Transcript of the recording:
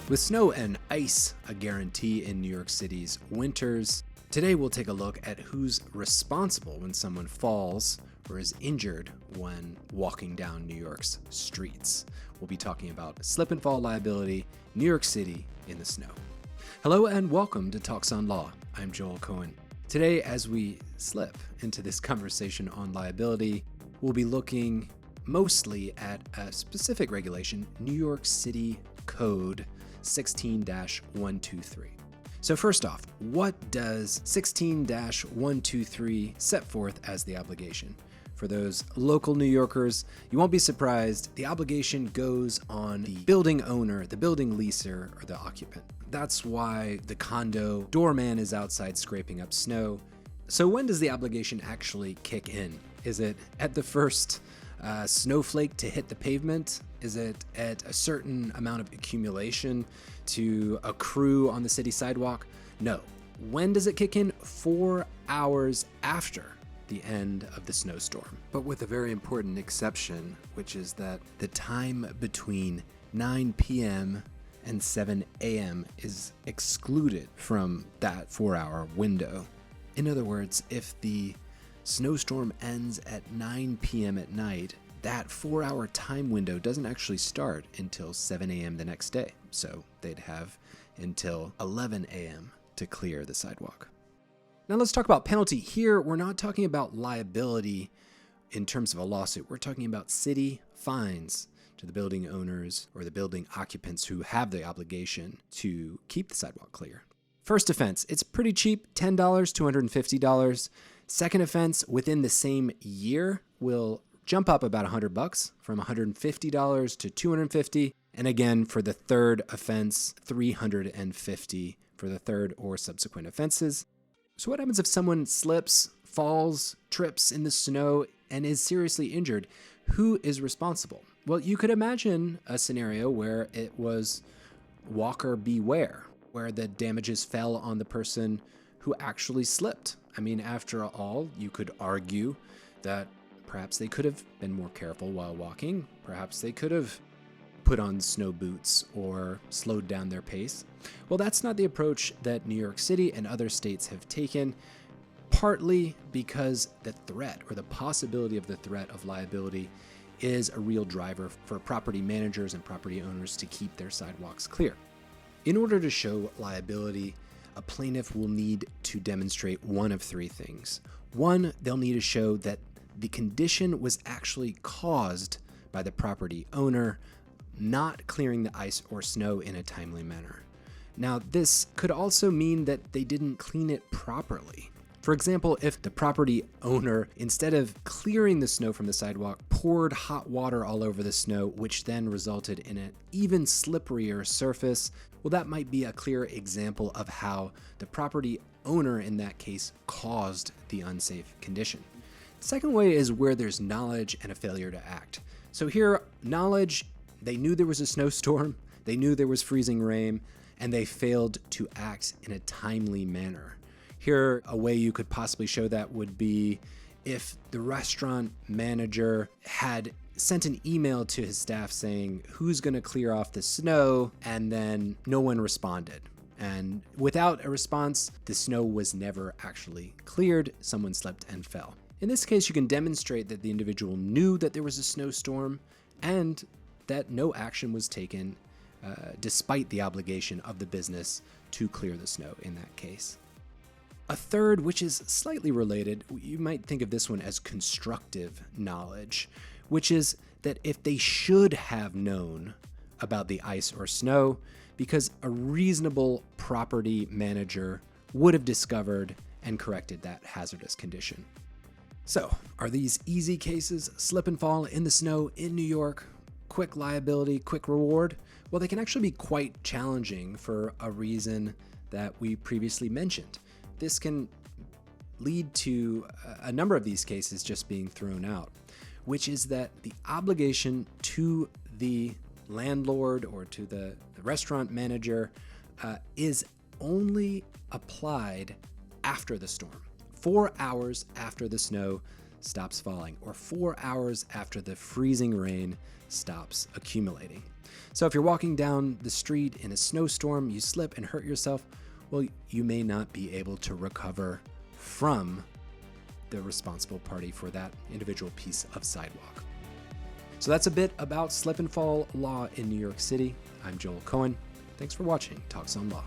With snow and ice a guarantee in New York City's winters, today we'll take a look at who's responsible when someone falls or is injured when walking down New York's streets. We'll be talking about slip and fall liability, New York City in the snow. Hello and welcome to TalksOnLaw. I'm Joel Cohen. Today, as we slip into this conversation on liability, we'll be looking mostly at a specific regulation, New York City Code 16-123. So first off, what does 16-123 set forth as the obligation? For those local New Yorkers, you won't be surprised, the obligation goes on the building owner, the building leaser, or the occupant. That's why the condo doorman is outside scraping up snow. So when does the obligation actually kick in? Is it at the first snowflake to hit the pavement? Is it at a certain amount of accumulation to accrue on the city sidewalk? No. When does it kick in? 4 hours after the end of the snowstorm. But with a very important exception, which is that the time between 9 p.m. and 7 a.m. is excluded from that 4-hour window. In other words, if the snowstorm ends at 9 p.m. at night, that 4-hour time window doesn't actually start until 7 a.m. the next day. So they'd have until 11 a.m. to clear the sidewalk. Now let's talk about penalty. Here, we're not talking about liability in terms of a lawsuit. We're talking about city fines to the building owners or the building occupants who have the obligation to keep the sidewalk clear. First offense, it's pretty cheap, $10, $250. Second offense, within the same year, will jump up about $100 from $150 to $250. And again, for the third offense, $350 for the third or subsequent offenses. So what happens if someone slips, falls, trips in the snow, and is seriously injured? Who is responsible? Well, you could imagine a scenario where it was walker beware, where the damages fell on the person who actually slipped. I mean, after all, you could argue that perhaps they could have been more careful while walking. Perhaps they could have put on snow boots or slowed down their pace. Well, that's not the approach that New York City and other states have taken, partly because the threat or the possibility of the threat of liability is a real driver for property managers and property owners to keep their sidewalks clear. In order to show liability, a plaintiff will need to demonstrate one of three things. One, they'll need to show that the condition was actually caused by the property owner not clearing the ice or snow in a timely manner. Now, this could also mean that they didn't clean it properly. For example, if the property owner, instead of clearing the snow from the sidewalk, poured hot water all over the snow, which then resulted in an even slipperier surface, well, that might be a clear example of how the property owner in that case caused the unsafe condition. The second way is where there's knowledge and a failure to act. So here, knowledge, they knew there was a snowstorm, they knew there was freezing rain, and they failed to act in a timely manner. Here, a way you could possibly show that would be if the restaurant manager had sent an email to his staff saying, who's going to clear off the snow? And then no one responded. And without a response, the snow was never actually cleared. Someone slipped and fell. In this case, you can demonstrate that the individual knew that there was a snowstorm and that no action was taken despite the obligation of the business to clear the snow in that case. A third, which is slightly related, you might think of this one as constructive knowledge, which is that if they should have known about the ice or snow, because a reasonable property manager would have discovered and corrected that hazardous condition. So, are these easy cases, slip and fall in the snow in New York, quick liability, quick reward? Well, they can actually be quite challenging for a reason that we previously mentioned. This can lead to a number of these cases just being thrown out, which is that the obligation to the landlord or to the restaurant manager is only applied after the storm. 4 hours after the snow stops falling, or 4 hours after the freezing rain stops accumulating. So if you're walking down the street in a snowstorm, you slip and hurt yourself, well, you may not be able to recover from the responsible party for that individual piece of sidewalk. So that's a bit about slip and fall law in New York City. I'm Joel Cohen. Thanks for watching Talks on Law.